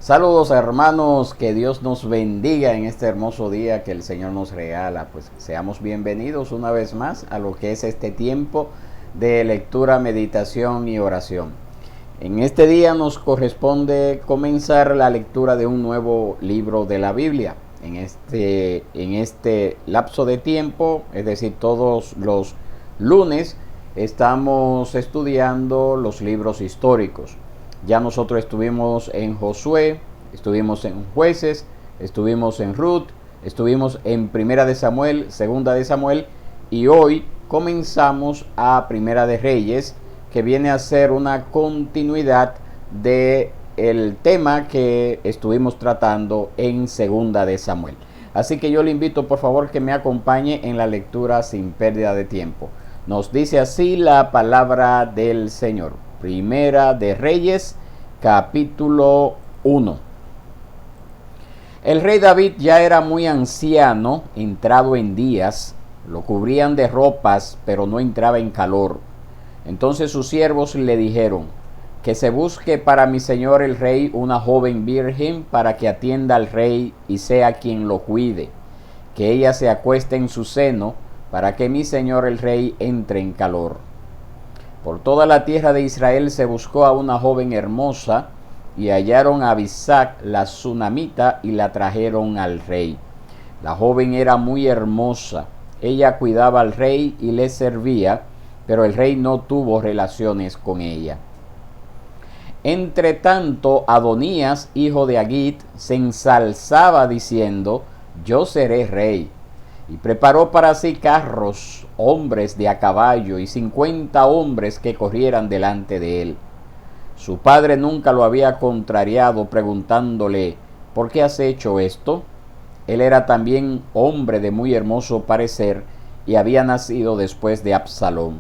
Saludos hermanos, que Dios nos bendiga en este hermoso día que el Señor nos regala. Pues seamos bienvenidos una vez más a lo que es este tiempo de lectura, meditación y oración. En este día nos corresponde comenzar la lectura de un nuevo libro de la Biblia. En este lapso de tiempo, es decir, todos los lunes, estamos estudiando los libros históricos. Ya nosotros estuvimos en Josué, estuvimos en Jueces, estuvimos en Ruth, estuvimos en Primera de Samuel, Segunda de Samuel, y hoy comenzamos a Primera de Reyes, que viene a ser una continuidad de el tema que estuvimos tratando en Segunda de Samuel. Así que yo le invito por favor que me acompañe en la lectura sin pérdida de tiempo. Nos dice así la palabra del Señor. Primera de Reyes, capítulo 1. El rey David ya era muy anciano, entrado en días, lo cubrían de ropas, pero no entraba en calor. Entonces sus siervos le dijeron: que se busque para mi señor el rey una joven virgen para que atienda al rey y sea quien lo cuide, que ella se acueste en su seno para que mi señor el rey entre en calor. Por toda la tierra de Israel se buscó a una joven hermosa, y hallaron a Abisac la sunamita y la trajeron al rey. La joven era muy hermosa, ella cuidaba al rey y le servía, pero el rey no tuvo relaciones con ella. Entre tanto, Adonías, hijo de Agit, se ensalzaba diciendo: yo seré rey. Y preparó para sí carros, hombres de a caballo, y 50 hombres que corrieran delante de él. Su padre nunca lo había contrariado, preguntándole: ¿por qué has hecho esto? Él era también hombre de muy hermoso parecer, y había nacido después de Absalón.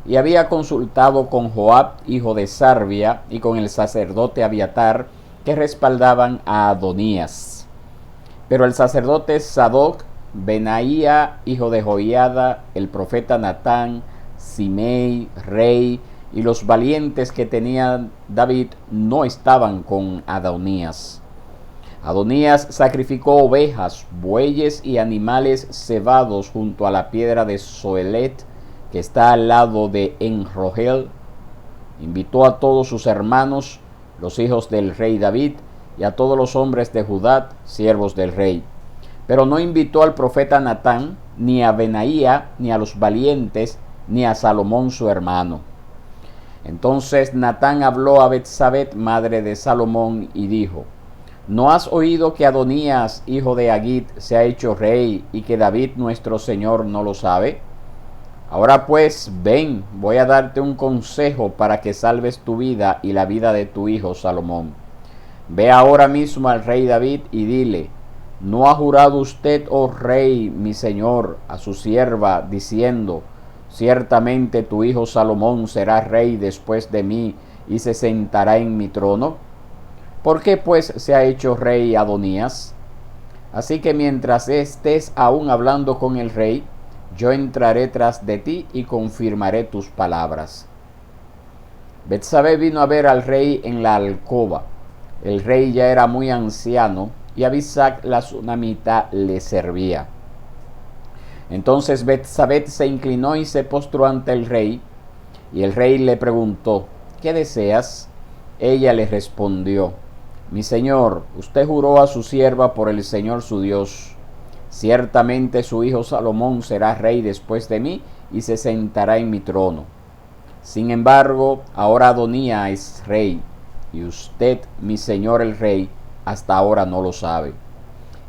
Y había consultado con Joab, hijo de Sarvia, y con el sacerdote Abiatar, que respaldaban a Adonías. Pero el sacerdote Sadoc, Benaía, hijo de Joiada, el profeta Natán, Simei, rey, y los valientes que tenía David no estaban con Adonías. Adonías sacrificó ovejas, bueyes y animales cebados junto a la piedra de Zoelet, que está al lado de Enrogel. Invitó a todos sus hermanos, los hijos del rey David, y a todos los hombres de Judá, siervos del rey. Pero no invitó al profeta Natán, ni a Benaía, ni a los valientes, ni a Salomón su hermano. Entonces Natán habló a Betsabet, madre de Salomón, y dijo: ¿no has oído que Adonías, hijo de Agit, se ha hecho rey, y que David nuestro señor no lo sabe? Ahora pues, ven, voy a darte un consejo para que salves tu vida y la vida de tu hijo Salomón. Ve ahora mismo al rey David y dile: ¿no ha jurado usted, oh rey, mi señor, a su sierva, diciendo: ciertamente tu hijo Salomón será rey después de mí y se sentará en mi trono? ¿Por qué pues se ha hecho rey Adonías? Así que mientras estés aún hablando con el rey, yo entraré tras de ti y confirmaré tus palabras. Betsabé vino a ver al rey en la alcoba. El rey ya era muy anciano, y Abisac la sunamita le servía. Entonces Betsabé se inclinó y se postró ante el rey, y el rey le preguntó: ¿qué deseas? Ella le respondió: mi señor, usted juró a su sierva por el Señor su Dios: ciertamente su hijo Salomón será rey después de mí y se sentará en mi trono. Sin embargo, ahora Adonías es rey, y usted, mi señor el rey, hasta ahora no lo sabe.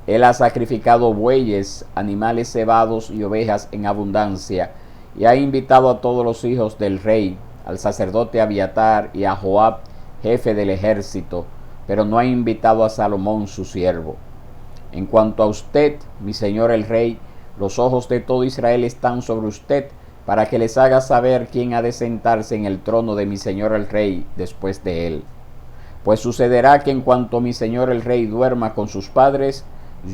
Él ha sacrificado bueyes, animales cebados y ovejas en abundancia, y ha invitado a todos los hijos del rey, al sacerdote Abiatar y a Joab, jefe del ejército, pero no ha invitado a Salomón su siervo. En cuanto a usted, mi señor el rey, los ojos de todo Israel están sobre usted, para que les haga saber quién ha de sentarse en el trono de mi señor el rey después de él. Pues sucederá que en cuanto mi señor el rey duerma con sus padres,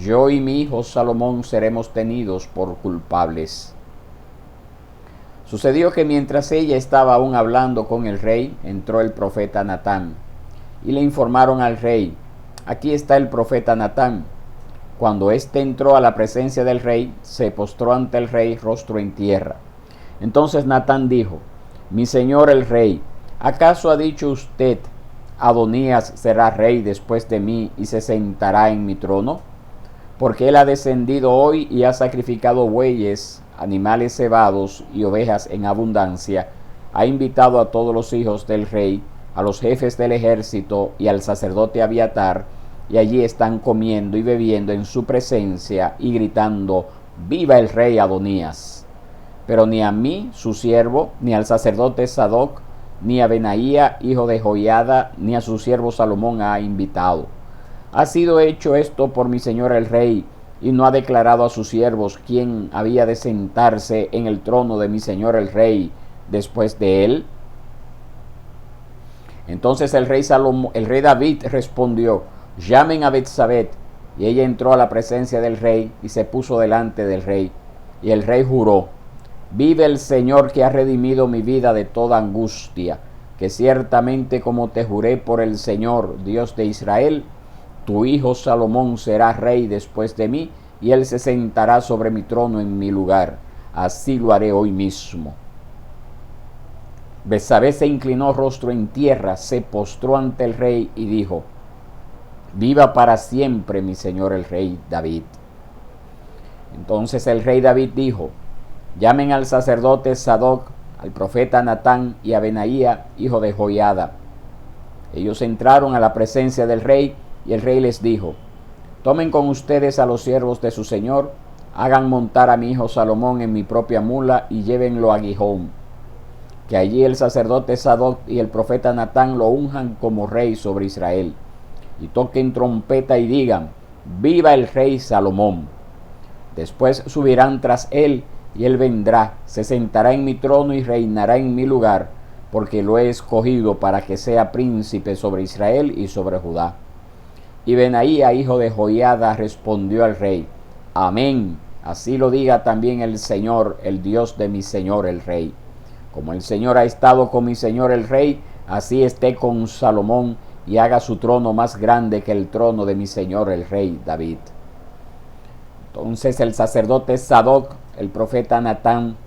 yo y mi hijo Salomón seremos tenidos por culpables. Sucedió que mientras ella estaba aún hablando con el rey, entró el profeta Natán, y le informaron al rey: aquí está el profeta Natán. Cuando éste entró a la presencia del rey, se postró ante el rey rostro en tierra. Entonces Natán dijo: mi señor el rey, ¿acaso ha dicho usted, Adonías será rey después de mí y se sentará en mi trono? Porque él ha descendido hoy y ha sacrificado bueyes, animales cebados y ovejas en abundancia. Ha invitado a todos los hijos del rey, a los jefes del ejército y al sacerdote Abiatar, y allí están comiendo y bebiendo en su presencia y gritando: ¡viva el rey Adonías! Pero ni a mí, su siervo, ni al sacerdote Sadoc, ni a Benaía, hijo de Joiada, ni a su siervo Salomón ha invitado. Ha sido hecho esto por mi señor el rey, y no ha declarado a sus siervos quién había de sentarse en el trono de mi señor el rey después de él. Entonces el rey David respondió: llamen a Betsabé. Y ella entró a la presencia del rey y se puso delante del rey. Y el rey juró: vive el Señor que ha redimido mi vida de toda angustia, que ciertamente como te juré por el Señor, Dios de Israel, tu hijo Salomón será rey después de mí, y él se sentará sobre mi trono en mi lugar. Así lo haré hoy mismo. Betsabé se inclinó rostro en tierra, se postró ante el rey y dijo: viva para siempre mi señor el rey David. Entonces el rey David dijo: llamen al sacerdote Sadoc, al profeta Natán y a Benaía, hijo de Joiada. Ellos entraron a la presencia del rey, y el rey les dijo: tomen con ustedes a los siervos de su señor, hagan montar a mi hijo Salomón en mi propia mula y llévenlo a Gihón, que allí el sacerdote Sadoc y el profeta Natán lo unjan como rey sobre Israel, y toquen trompeta y digan: viva el rey Salomón. Después subirán tras él, y él vendrá, se sentará en mi trono y reinará en mi lugar, porque lo he escogido para que sea príncipe sobre Israel y sobre Judá. Y Benaía, hijo de Joiada, respondió al rey: amén, así lo diga también el Señor, el Dios de mi señor el rey. Como el Señor ha estado con mi señor el rey, así esté con Salomón, y haga su trono más grande que el trono de mi señor el rey David. Entonces el sacerdote Sadoc, el profeta Natán,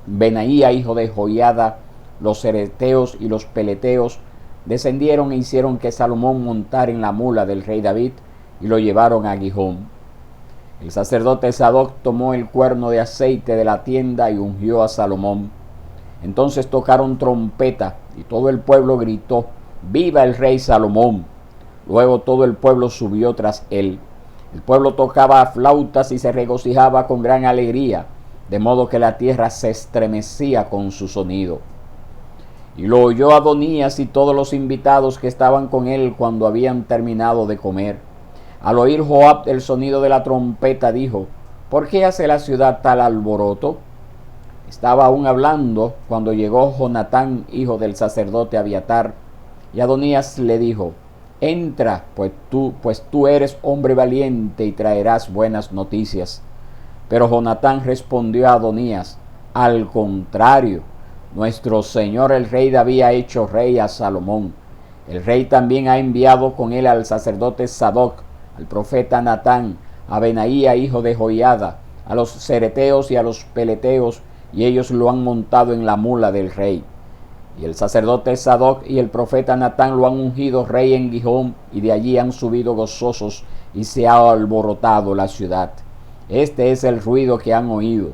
Benaía, hijo de Joiada, los cereteos y los peleteos, descendieron e hicieron que Salomón montara en la mula del rey David, y lo llevaron a Gihón. El sacerdote Sadoc tomó el cuerno de aceite de la tienda y ungió a Salomón. Entonces tocaron trompeta, y todo el pueblo gritó: ¡viva el rey Salomón! Luego todo el pueblo subió tras él. El pueblo tocaba flautas y se regocijaba con gran alegría, de modo que la tierra se estremecía con su sonido. Y lo oyó Adonías y todos los invitados que estaban con él cuando habían terminado de comer. Al oír Joab el sonido de la trompeta, dijo: ¿por qué hace la ciudad tal alboroto? Estaba aún hablando cuando llegó Jonatán, hijo del sacerdote Abiatar, y Adonías le dijo: entra, pues tú eres hombre valiente y traerás buenas noticias. Pero Jonatán respondió a Adonías: al contrario, nuestro señor el rey David ha hecho rey a Salomón. El rey también ha enviado con él al sacerdote Sadoc, al profeta Natán, a Benaía, hijo de Joiada, a los cereteos y a los peleteos, y ellos lo han montado en la mula del rey. Y el sacerdote Sadoc y el profeta Natán lo han ungido rey en Gihón, y de allí han subido gozosos, y se ha alborotado la ciudad. Este es el ruido que han oído.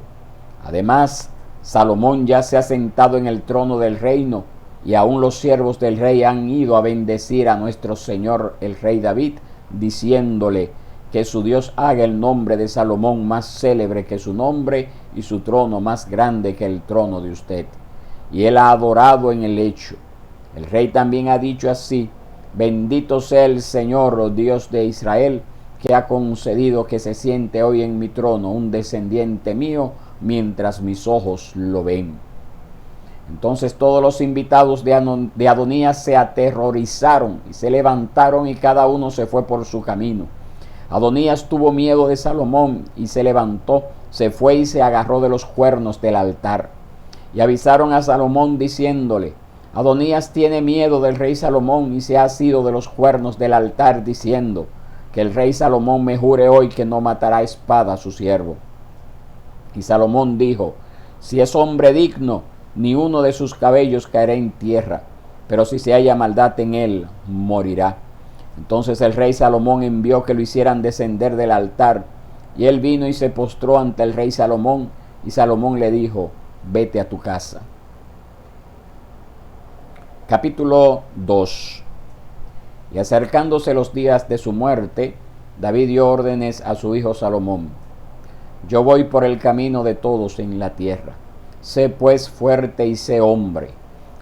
Además, Salomón ya se ha sentado en el trono del reino, y aún los siervos del rey han ido a bendecir a nuestro señor el rey David, diciéndole: que su Dios haga el nombre de Salomón más célebre que su nombre, y su trono más grande que el trono de usted. Y él ha adorado en el lecho. El rey también ha dicho así: bendito sea el Señor, Dios de Israel, que ha concedido que se siente hoy en mi trono un descendiente mío, mientras mis ojos lo ven. Entonces todos los invitados de Adonías se aterrorizaron y se levantaron, y cada uno se fue por su camino. Adonías tuvo miedo de Salomón y se levantó, se fue y se agarró de los cuernos del altar. Y avisaron a Salomón diciéndole: Adonías tiene miedo del rey Salomón y se ha asido de los cuernos del altar, diciendo: que el rey Salomón me jure hoy que no matará a espada a su siervo. Y Salomón dijo: si es hombre digno, ni uno de sus cabellos caerá en tierra, pero si se halla maldad en él, morirá. Entonces el rey Salomón envió que lo hicieran descender del altar, y él vino y se postró ante el rey Salomón, y Salomón le dijo: vete a tu casa. Capítulo 2. Y acercándose los días de su muerte, David dio órdenes a su hijo Salomón: yo voy por el camino de todos en la tierra. Sé pues fuerte y sé hombre.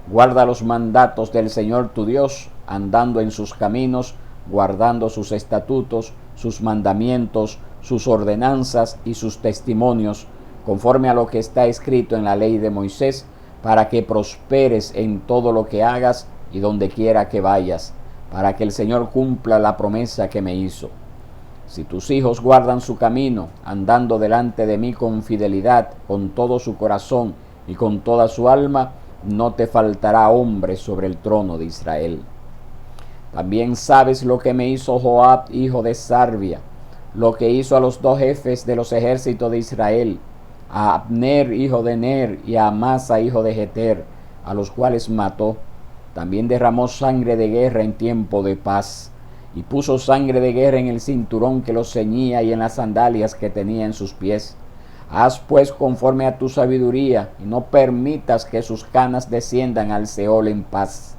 Guarda los mandatos del Señor tu Dios, andando en sus caminos, guardando sus estatutos, sus mandamientos, sus ordenanzas y sus testimonios, conforme a lo que está escrito en la ley de Moisés, para que prosperes en todo lo que hagas y donde quiera que vayas, para que el Señor cumpla la promesa que me hizo. Si tus hijos guardan su camino, andando delante de mí con fidelidad, con todo su corazón y con toda su alma, no te faltará hombre sobre el trono de Israel. También sabes lo que me hizo Joab, hijo de Sarvia, lo que hizo a los dos jefes de los ejércitos de Israel, a Abner, hijo de Ner, y a Amasa, hijo de Jeter, a los cuales mató. También derramó sangre de guerra en tiempo de paz, y puso sangre de guerra en el cinturón que los ceñía y en las sandalias que tenía en sus pies. Haz pues conforme a tu sabiduría, y no permitas que sus canas desciendan al Seol en paz.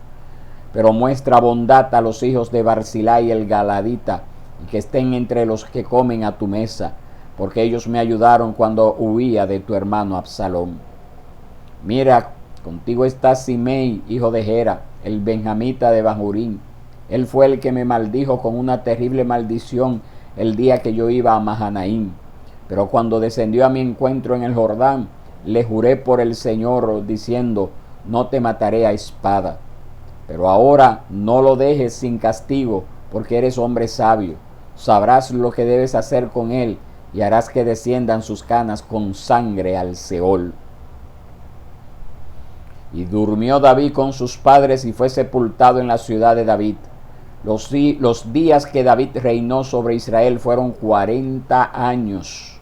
Pero muestra bondad a los hijos de Barzilai el Galadita, y que estén entre los que comen a tu mesa, porque ellos me ayudaron cuando huía de tu hermano Absalón. Mira, contigo está Simei, hijo de Gera, el benjamita de Bahurín. Él fue el que me maldijo con una terrible maldición el día que yo iba a Mahanaim. Pero cuando descendió a mi encuentro en el Jordán, le juré por el Señor, diciendo: no te mataré a espada. Pero ahora no lo dejes sin castigo, porque eres hombre sabio. Sabrás lo que debes hacer con él, y harás que desciendan sus canas con sangre al Seol. Y durmió David con sus padres y fue sepultado en la ciudad de David. Los días que David reinó sobre Israel fueron 40 años.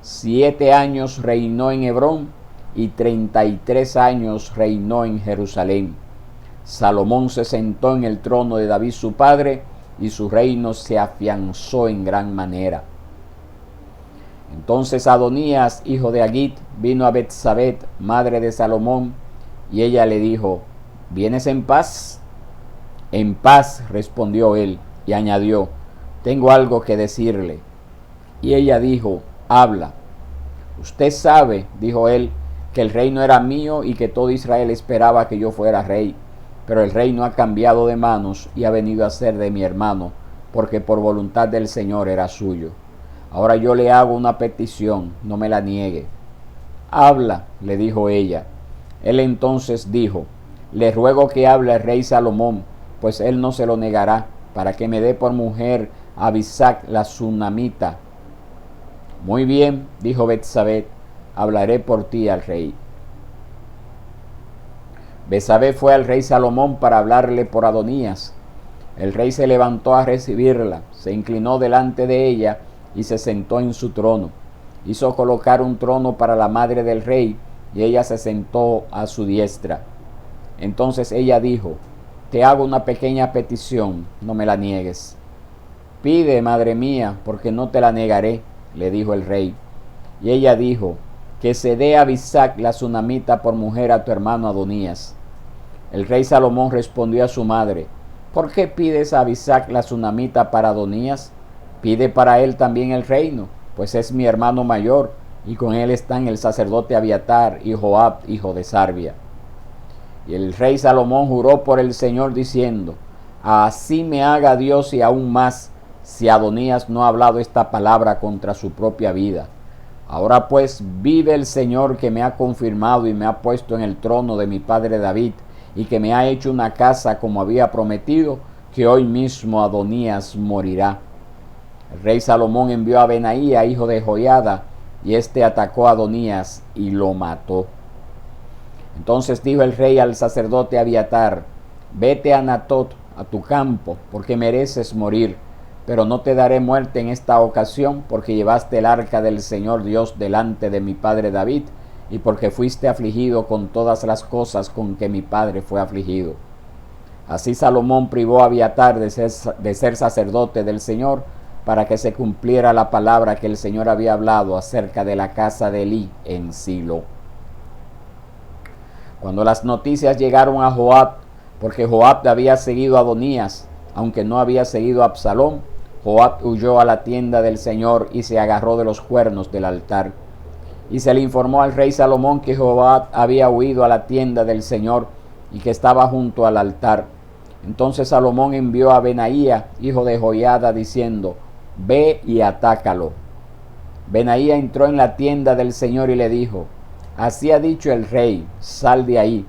7 años reinó en Hebrón y 33 años reinó en Jerusalén. Salomón se sentó en el trono de David su padre, y su reino se afianzó en gran manera. Entonces Adonías, hijo de Agit, vino a Betsabé, madre de Salomón, y ella le dijo: ¿vienes en paz? En paz, respondió él, y añadió: tengo algo que decirle. Y ella dijo: habla. Usted sabe, dijo él, que el reino era mío y que todo Israel esperaba que yo fuera rey, pero el reino ha cambiado de manos y ha venido a ser de mi hermano, porque por voluntad del Señor era suyo. Ahora yo le hago una petición, no me la niegue. Habla, le dijo ella. Él entonces dijo: le ruego que hable el rey Salomón, pues él no se lo negará, para que me dé por mujer a Abisac la sunamita. Muy bien, dijo Betsabé, hablaré por ti al rey. Betsabé fue al rey Salomón para hablarle por Adonías. El rey se levantó a recibirla, se inclinó delante de ella y se sentó en su trono. Hizo colocar un trono para la madre del rey, y ella se sentó a su diestra. Entonces ella dijo: te hago una pequeña petición, no me la niegues. Pide, madre mía, porque no te la negaré, le dijo el rey. Y ella dijo: que se dé a Abisac la sunamita por mujer a tu hermano Adonías. El rey Salomón respondió a su madre: ¿por qué pides a Abisac la sunamita para Adonías? Pide para él también el reino, pues es mi hermano mayor, y con él están el sacerdote Abiatar y Joab, hijo de Sarvia. Y el rey Salomón juró por el Señor diciendo: así me haga Dios y aún más, si Adonías no ha hablado esta palabra contra su propia vida. Ahora pues vive el Señor, que me ha confirmado y me ha puesto en el trono de mi padre David, y que me ha hecho una casa como había prometido, que hoy mismo Adonías morirá. El rey Salomón envió a Benaía, hijo de Joiada, y éste atacó a Adonías y lo mató. Entonces dijo el rey al sacerdote Abiatar: vete a Anatot, a tu campo, porque mereces morir, pero no te daré muerte en esta ocasión, porque llevaste el arca del Señor Dios delante de mi padre David, y porque fuiste afligido con todas las cosas con que mi padre fue afligido. Así Salomón privó a Abiatar de ser sacerdote del Señor, para que se cumpliera la palabra que el Señor había hablado acerca de la casa de Elí en Silo. Cuando las noticias llegaron a Joab, porque Joab había seguido a Adonías, aunque no había seguido a Absalón, Joab huyó a la tienda del Señor y se agarró de los cuernos del altar. Y se le informó al rey Salomón que Joab había huido a la tienda del Señor y que estaba junto al altar. Entonces Salomón envió a Benaía, hijo de Joiada, diciendo: ve y atácalo. Benaía entró en la tienda del Señor y le dijo: así ha dicho el rey, sal de ahí.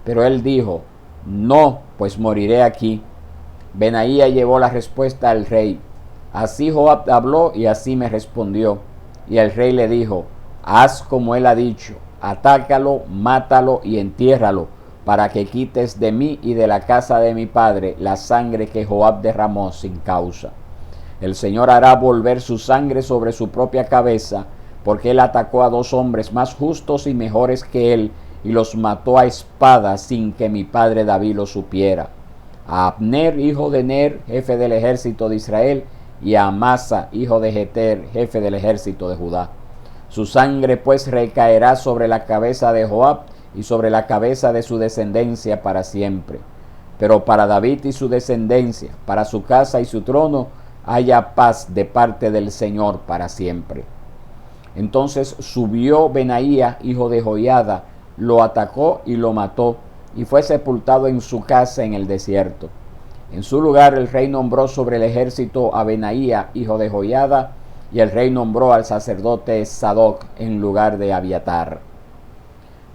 Pero él dijo: no, pues moriré aquí. Benaía llevó la respuesta al rey: así Joab habló y así me respondió. Y el rey le dijo: haz como él ha dicho, atácalo, mátalo y entiérralo, para que quites de mí y de la casa de mi padre la sangre que Joab derramó sin causa. El Señor hará volver su sangre sobre su propia cabeza, porque él atacó a 2 hombres más justos y mejores que él, y los mató a espada sin que mi padre David lo supiera: a Abner, hijo de Ner, jefe del ejército de Israel, y a Amasa, hijo de Jeter, jefe del ejército de Judá. Su sangre pues recaerá sobre la cabeza de Joab y sobre la cabeza de su descendencia para siempre. Pero para David y su descendencia, para su casa y su trono, haya paz de parte del Señor para siempre. Entonces subió Benaía, hijo de Joiada, lo atacó y lo mató, y fue sepultado en su casa en el desierto. En su lugar el rey nombró sobre el ejército a Benaía, hijo de Joiada, y el rey nombró al sacerdote Sadoc en lugar de Abiatar.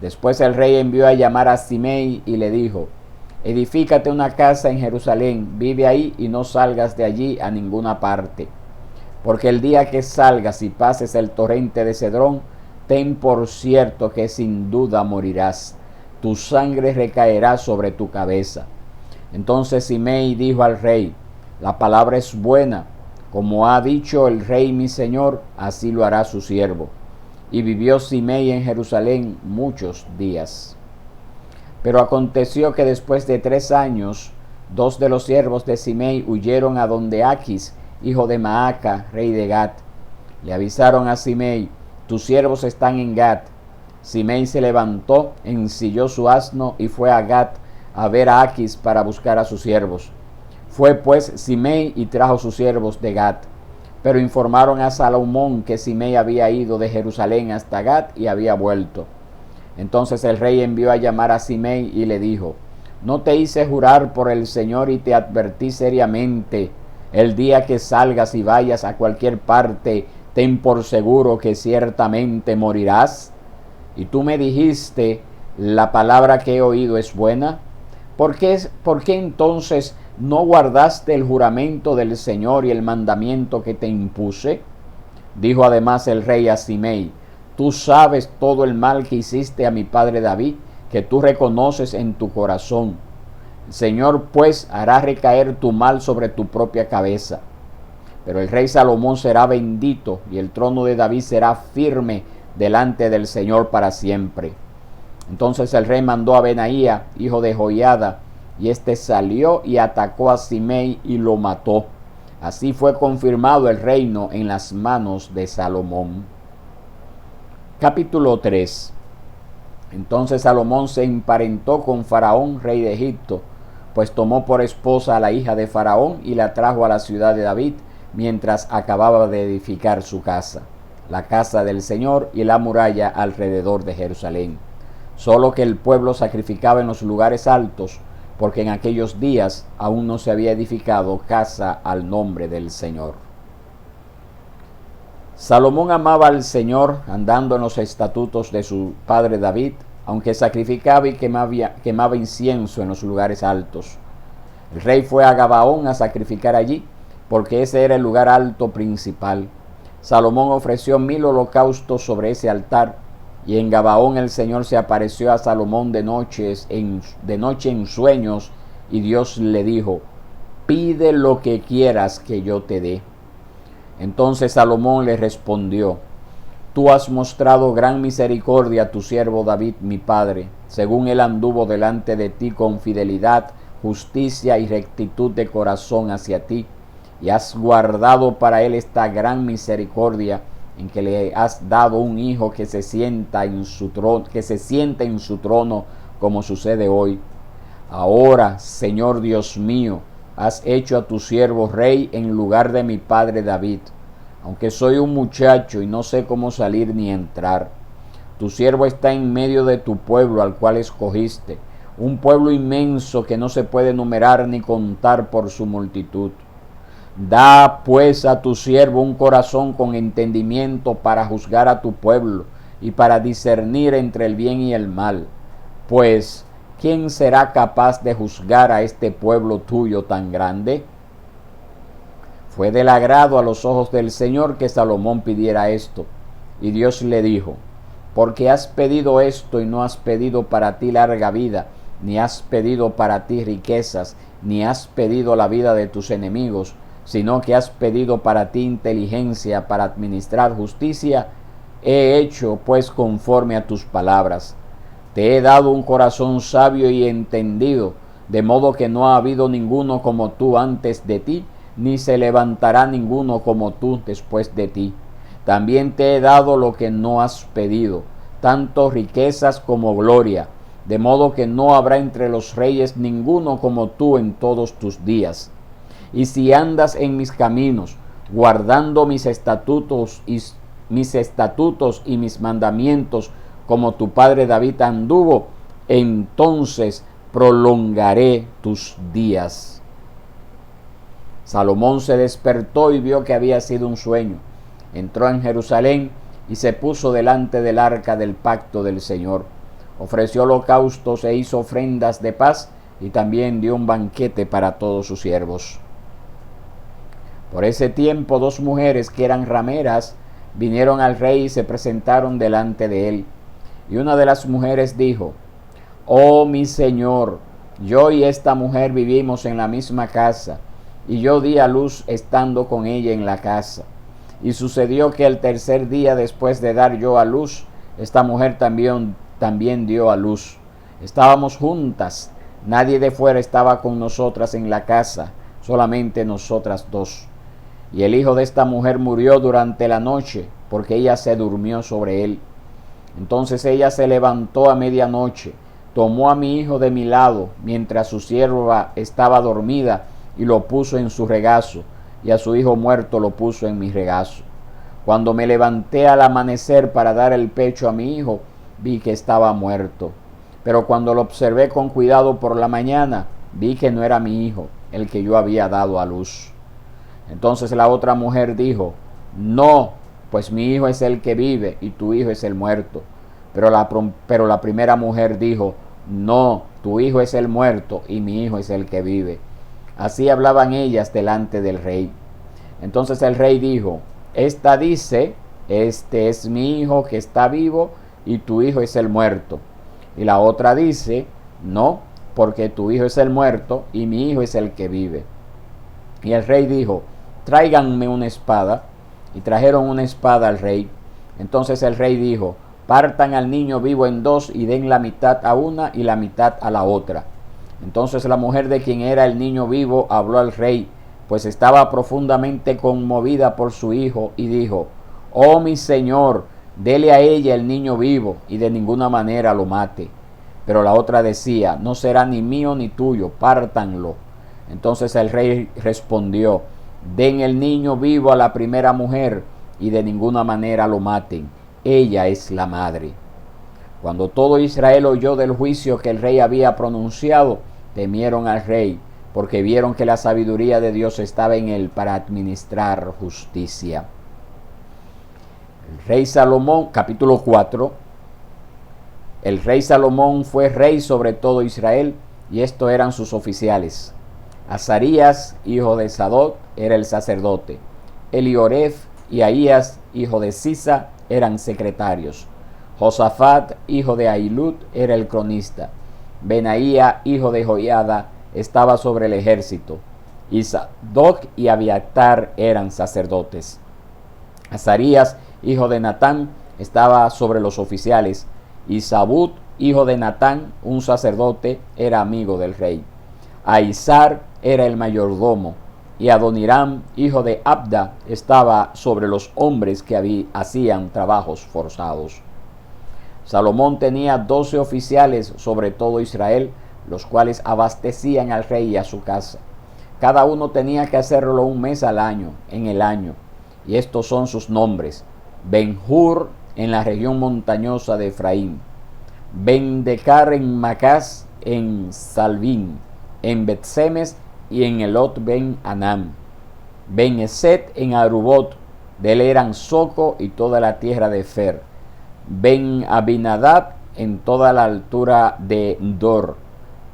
Después el rey envió a llamar a Simei y le dijo: edifícate una casa en Jerusalén, vive ahí y no salgas de allí a ninguna parte. Porque el día que salgas y pases el torrente de Cedrón, ten por cierto que sin duda morirás. Tu sangre recaerá sobre tu cabeza. Entonces Simei dijo al rey: la palabra es buena. Como ha dicho el rey mi señor, así lo hará su siervo. Y vivió Simei en Jerusalén muchos días. Pero aconteció que después de 3 años, 2 de los siervos de Simei huyeron a donde Aquis, hijo de Maaca, rey de Gat. Le avisaron a Simei: tus siervos están en Gat. Simei se levantó, ensilló su asno y fue a Gat a ver a Aquis para buscar a sus siervos. Fue pues Simei y trajo sus siervos de Gat. Pero informaron a Salomón que Simei había ido de Jerusalén hasta Gat y había vuelto. Entonces el rey envió a llamar a Simei y le dijo: ¿no te hice jurar por el Señor y te advertí seriamente? El día que salgas y vayas a cualquier parte, ten por seguro que ciertamente morirás. Y tú me dijiste: la palabra que he oído es buena. ¿Por qué entonces no guardaste el juramento del Señor y el mandamiento que te impuse? Dijo además el rey a Simei: tú sabes todo el mal que hiciste a mi padre David, que tú reconoces en tu corazón. El Señor pues hará recaer tu mal sobre tu propia cabeza. Pero el rey Salomón será bendito, y el trono de David será firme delante del Señor para siempre. Entonces el rey mandó a Benaía, hijo de Joiada, y éste salió y atacó a Simei y lo mató. Así fue confirmado el reino en las manos de Salomón. Capítulo 3. Entonces Salomón se emparentó con Faraón, rey de Egipto, pues tomó por esposa a la hija de Faraón y la trajo a la ciudad de David, mientras acababa de edificar su casa, la casa del Señor y la muralla alrededor de Jerusalén. Solo que el pueblo sacrificaba en los lugares altos, porque en aquellos días aún no se había edificado casa al nombre del Señor. Salomón amaba al Señor, andando en los estatutos de su padre David, aunque sacrificaba y quemaba incienso en los lugares altos. El rey fue a Gabaón a sacrificar allí, porque ese era el lugar alto principal. Salomón ofreció 1000 holocaustos sobre ese altar, Y en Gabaón el Señor se apareció a Salomón de noche en sueños, y Dios le dijo: pide lo que quieras que yo te dé. Entonces Salomón le respondió: tú has mostrado gran misericordia a tu siervo David mi padre, según él anduvo delante de ti con fidelidad, justicia y rectitud de corazón hacia ti, y has guardado para él esta gran misericordia, en que le has dado un hijo que se sienta en su trono, como sucede hoy. Ahora, Señor Dios mío, has hecho a tu siervo rey en lugar de mi padre David, aunque soy un muchacho y no sé cómo salir ni entrar. Tu siervo está en medio de tu pueblo al cual escogiste, un pueblo inmenso que no se puede numerar ni contar por su multitud. Da pues a tu siervo un corazón con entendimiento para juzgar a tu pueblo y para discernir entre el bien y el mal. Pues, ¿quién será capaz de juzgar a este pueblo tuyo tan grande? Fue del agrado a los ojos del Señor que Salomón pidiera esto. Y Dios le dijo: porque has pedido esto y no has pedido para ti larga vida, ni has pedido para ti riquezas, ni has pedido la vida de tus enemigos, sino que has pedido para ti inteligencia para administrar justicia, he hecho pues conforme a tus palabras. Te he dado un corazón sabio y entendido, de modo que no ha habido ninguno como tú antes de ti, ni se levantará ninguno como tú después de ti. También te he dado lo que no has pedido, tanto riquezas como gloria, de modo que no habrá entre los reyes ninguno como tú en todos tus días. Y si andas en mis caminos, guardando mis estatutos y mis mandamientos, como tu padre David anduvo, entonces prolongaré tus días. Salomón se despertó y vio que había sido un sueño. Entró en Jerusalén y se puso delante del arca del pacto del Señor. Ofreció holocaustos e hizo ofrendas de paz, y también dio un banquete para todos sus siervos. Por ese tiempo 2 mujeres que eran rameras vinieron al rey y se presentaron delante de él. Y una de las mujeres dijo: oh mi señor, yo y esta mujer vivimos en la misma casa, y yo di a luz estando con ella en la casa. Y sucedió que el tercer día después de dar yo a luz, esta mujer también dio a luz. Estábamos juntas, nadie de fuera estaba con nosotras en la casa, solamente nosotras 2. Y el hijo de esta mujer murió durante la noche, porque ella se durmió sobre él. Entonces ella se levantó a medianoche, tomó a mi hijo de mi lado, mientras su sierva estaba dormida, y lo puso en su regazo, y a su hijo muerto lo puso en mi regazo. Cuando me levanté al amanecer para dar el pecho a mi hijo, vi que estaba muerto. Pero cuando lo observé con cuidado por la mañana, vi que no era mi hijo, el que yo había dado a luz. Entonces la otra mujer dijo: no, pues mi hijo es el que vive y tu hijo es el muerto. Pero la primera mujer dijo: no, tu hijo es el muerto y mi hijo es el que vive. Así hablaban ellas delante del rey. Entonces el rey dijo: esta dice: este es mi hijo que está vivo y tu hijo es el muerto. Y la otra dice: no, porque tu hijo es el muerto y mi hijo es el que vive. Y el rey dijo: tráiganme una espada. Y trajeron una espada al rey. Entonces el rey dijo: partan al niño vivo en 2 y den la mitad a una y la mitad a la otra. Entonces la mujer de quien era el niño vivo habló al rey, pues estaba profundamente conmovida por su hijo, y dijo: oh mi señor, dele a ella el niño vivo y de ninguna manera lo mate. Pero la otra decía: no será ni mío ni tuyo, pártanlo. Entonces el rey respondió: den el niño vivo a la primera mujer y de ninguna manera lo maten, ella es la madre. Cuando todo Israel oyó del juicio que el rey había pronunciado, temieron al rey, porque vieron que la sabiduría de Dios estaba en él para administrar justicia. El rey Salomón, capítulo 4. El rey Salomón fue rey sobre todo Israel, y estos eran sus oficiales. Azarías, hijo de Sadoc, era el sacerdote. Elioref y Ahías, hijo de Sisa, eran secretarios. Josafat, hijo de Ahilud, era el cronista. Benaía, hijo de Joiada, estaba sobre el ejército. Y Sadoc y Abiatar eran sacerdotes. Azarías, hijo de Natán, estaba sobre los oficiales. Y Zabud, hijo de Natán, un sacerdote, era amigo del rey. Aizar era el mayordomo. Y Adoniram, hijo de Abda, estaba sobre los hombres que hacían trabajos forzados. Salomón tenía 12 oficiales sobre todo Israel, los cuales abastecían al rey y a su casa. Cada uno tenía que hacerlo un mes al año, en el año. Y estos son sus nombres: Ben-Hur en la región montañosa de Efraín, Ben-Decar en Macás, en Salvín, en Bet-Semes y en Elot Ben-Anam, Ben-Eset en Arubot, de él eran Soco y toda la tierra de Fer, Ben-Abinadab en toda la altura de Dor.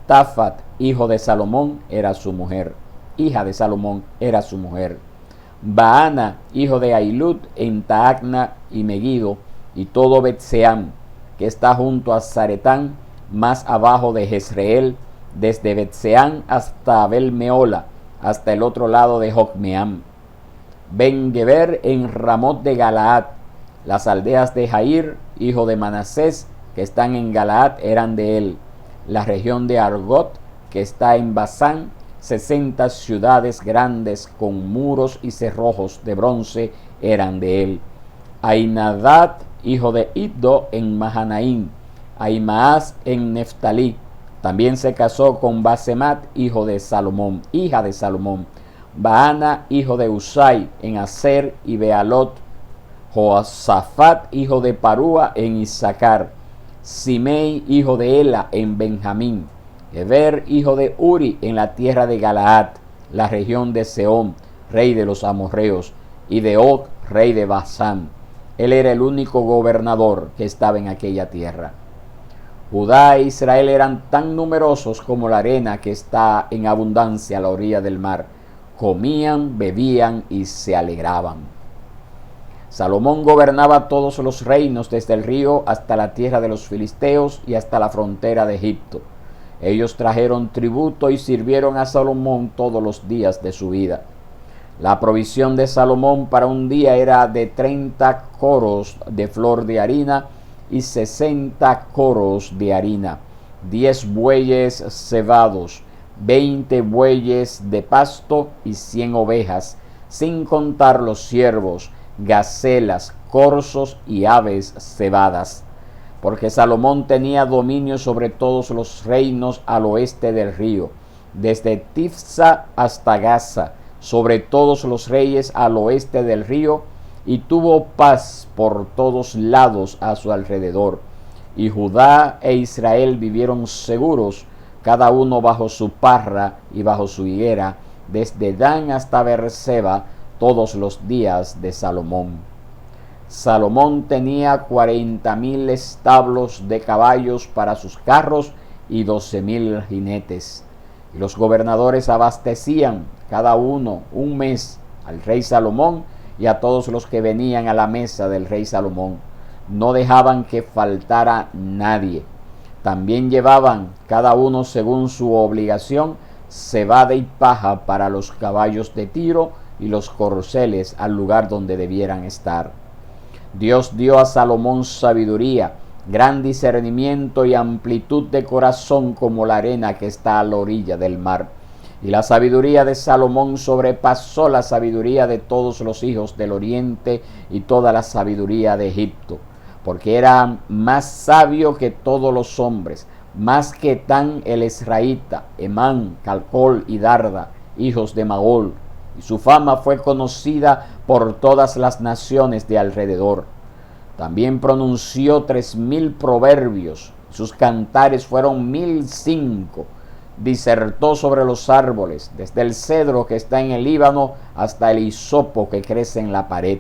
Tafat, hijo de Salomón, era su mujer. Hija de Salomón era su mujer. Baana, hijo de Ahilud, en Taacna y Megiddo, y todo Bet-Seam, que está junto a Zaretán, más abajo de Jezreel, desde Bet-Seam hasta Abel-Meola, hasta el otro lado de Jocmeam. Ben-Geber en Ramot de Galaad. Las aldeas de Jair, hijo de Manasés, que están en Galaad, eran de él. La región de Argot, que está en Basán, 60 ciudades grandes con muros y cerrojos de bronce, eran de él. Ainadad, hijo de Iddo, en Mahanaim. Aimaas en Neftalí. También se casó con Basemat, hija de Salomón. Baana, hijo de Usai, en Aser y Bealot. Josafat, hijo de Parúa, en Issacar. Simei, hijo de Ela, en Benjamín. Eber, hijo de Uri, en la tierra de Galaad, la región de Sehón, rey de los amorreos, y de Og, rey de Basán. Él era el único gobernador que estaba en aquella tierra. Judá e Israel eran tan numerosos como la arena que está en abundancia a la orilla del mar. Comían, bebían y se alegraban. Salomón gobernaba todos los reinos desde el río hasta la tierra de los filisteos y hasta la frontera de Egipto. Ellos trajeron tributo y sirvieron a Salomón todos los días de su vida. La provisión de Salomón para un día era de 30 coros de flor de harina y 60 coros de harina, 10 bueyes cebados, 20 bueyes de pasto y 100 ovejas, sin contar los ciervos, gacelas, corzos y aves cebadas. Porque Salomón tenía dominio sobre todos los reinos al oeste del río, desde Tifsa hasta Gaza, sobre todos los reyes al oeste del río, y tuvo paz por todos lados a su alrededor. Y Judá e Israel vivieron seguros, cada uno bajo su parra y bajo su higuera, desde Dan hasta Beerseba, todos los días de Salomón. Salomón tenía 40,000 establos de caballos para sus carros y 12,000 jinetes. Y los gobernadores abastecían cada uno un mes al rey Salomón y a todos los que venían a la mesa del rey Salomón. No dejaban que faltara nadie. También llevaban cada uno según su obligación cebada y paja para los caballos de tiro y los corceles al lugar donde debieran estar. Dios dio a Salomón sabiduría, gran discernimiento y amplitud de corazón como la arena que está a la orilla del mar. Y la sabiduría de Salomón sobrepasó la sabiduría de todos los hijos del oriente y toda la sabiduría de Egipto, porque era más sabio que todos los hombres, más que Tan el Esraíta, Emán, Calcol y Darda, hijos de Magol, y su fama fue conocida por todas las naciones de alrededor. También pronunció 3,000 proverbios, sus cantares fueron 1,005. Disertó sobre los árboles, desde el cedro que está en el Líbano hasta el hisopo que crece en la pared.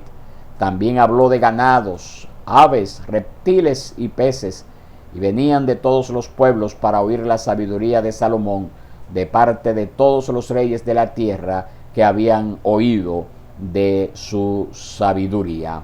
También habló de ganados, aves, reptiles y peces, y venían de todos los pueblos para oír la sabiduría de Salomón, de parte de todos los reyes de la tierra que habían oído de su sabiduría.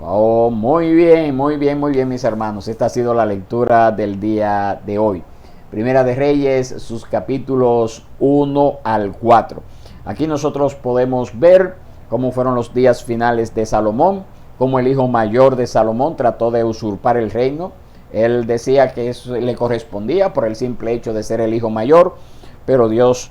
Oh, muy bien, muy bien, muy bien, mis hermanos. Esta ha sido la lectura del día de hoy. Primera de Reyes, sus capítulos 1 al 4. Aquí nosotros podemos ver cómo fueron los días finales de Salomón, cómo el hijo mayor de Salomón trató de usurpar el reino. Él decía que eso le correspondía por el simple hecho de ser el hijo mayor, pero Dios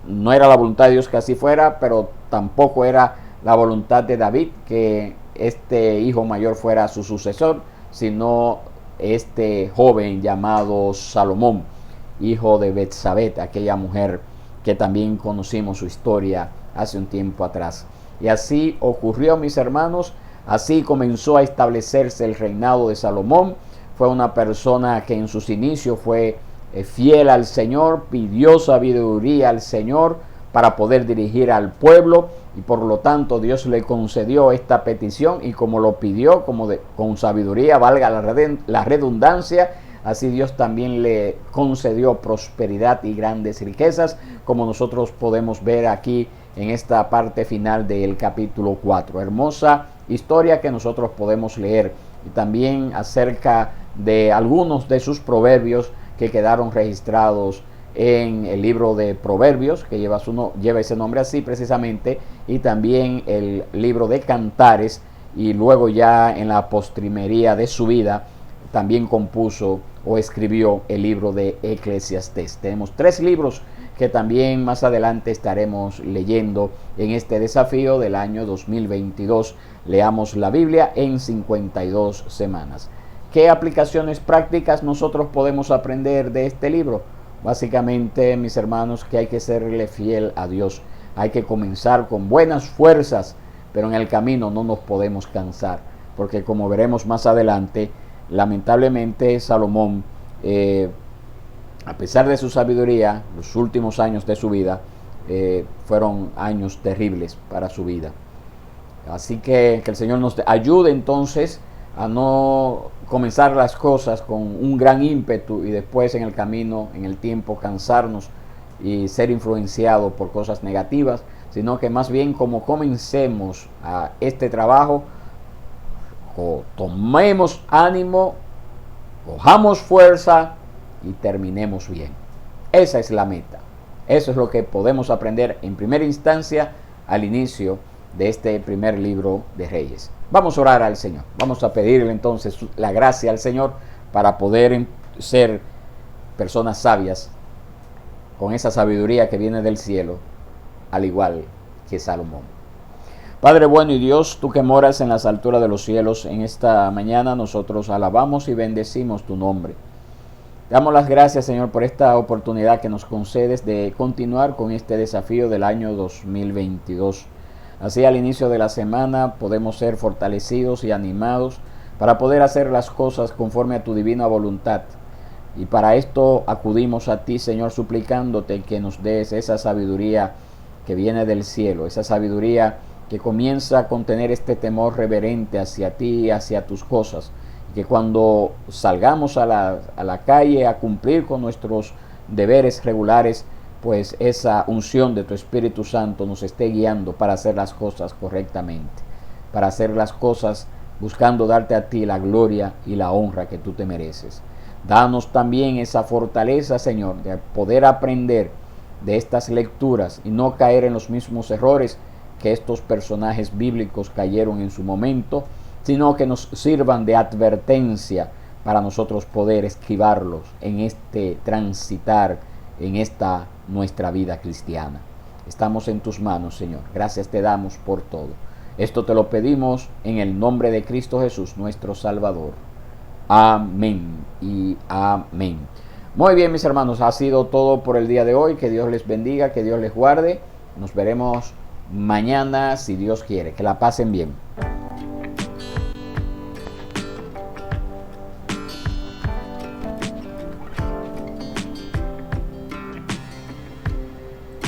no era la voluntad de Dios que así fuera, pero tampoco era la voluntad de David que este hijo mayor fuera su sucesor, sino este joven llamado Salomón, hijo de Betsabé, aquella mujer que también conocimos su historia hace un tiempo atrás. Y así ocurrió, mis hermanos, así comenzó a establecerse el reinado de Salomón. Fue una persona que en sus inicios fue fiel al Señor, pidió sabiduría al Señor para poder dirigir al pueblo, y por lo tanto Dios le concedió esta petición, y como lo pidió con sabiduría, valga la redundancia, así Dios también le concedió prosperidad y grandes riquezas, como nosotros podemos ver aquí en esta parte final del capítulo 4. Hermosa historia que nosotros podemos leer, y también acerca de algunos de sus proverbios que quedaron registrados en el libro de Proverbios, que lleva ese nombre así precisamente, y también el libro de Cantares, y luego ya en la postrimería de su vida también compuso o escribió el libro de Eclesiastés. Tenemos 3 libros que también más adelante estaremos leyendo en este desafío del año 2022. Leamos la Biblia en 52 semanas. ¿Qué aplicaciones prácticas nosotros podemos aprender de este libro? Básicamente, mis hermanos, que hay que serle fiel a Dios. Hay que comenzar con buenas fuerzas, pero en el camino no nos podemos cansar, porque como veremos más adelante, lamentablemente Salomón, a pesar de su sabiduría, los últimos años de su vida fueron años terribles para su vida. Así que el Señor nos ayude entonces a no comenzar las cosas con un gran ímpetu y después en el camino, en el tiempo, cansarnos y ser influenciados por cosas negativas, sino que más bien como comencemos a este trabajo, tomemos ánimo, cojamos fuerza y terminemos bien. Esa es la meta. Eso es lo que podemos aprender en primera instancia al inicio de este primer libro de Reyes. Vamos a orar al Señor. Vamos a pedirle entonces la gracia al Señor para poder ser personas sabias con esa sabiduría que viene del cielo, al igual que Salomón. Padre bueno y Dios, tú que moras en las alturas de los cielos, en esta mañana nosotros alabamos y bendecimos tu nombre. Damos las gracias, Señor, por esta oportunidad que nos concedes de continuar con este desafío del año 2022. Así al inicio de la semana podemos ser fortalecidos y animados para poder hacer las cosas conforme a tu divina voluntad. Y para esto acudimos a ti, Señor, suplicándote que nos des esa sabiduría que viene del cielo, esa sabiduría que comienza a contener este temor reverente hacia ti y hacia tus cosas. Y que cuando salgamos a la calle a cumplir con nuestros deberes regulares, pues esa unción de tu Espíritu Santo nos esté guiando para hacer las cosas correctamente, para hacer las cosas buscando darte a ti la gloria y la honra que tú te mereces. Danos también esa fortaleza, Señor, de poder aprender de estas lecturas y no caer en los mismos errores que estos personajes bíblicos cayeron en su momento, sino que nos sirvan de advertencia para nosotros poder esquivarlos en este transitar, en esta nuestra vida cristiana. Estamos en tus manos, Señor. Gracias te damos por todo. Esto te lo pedimos en el nombre de Cristo Jesús, nuestro Salvador. Amén y amén. Muy bien, mis hermanos, ha sido todo por el día de hoy. Que Dios les bendiga, que Dios les guarde. Nos veremos mañana, si Dios quiere. Que la pasen bien.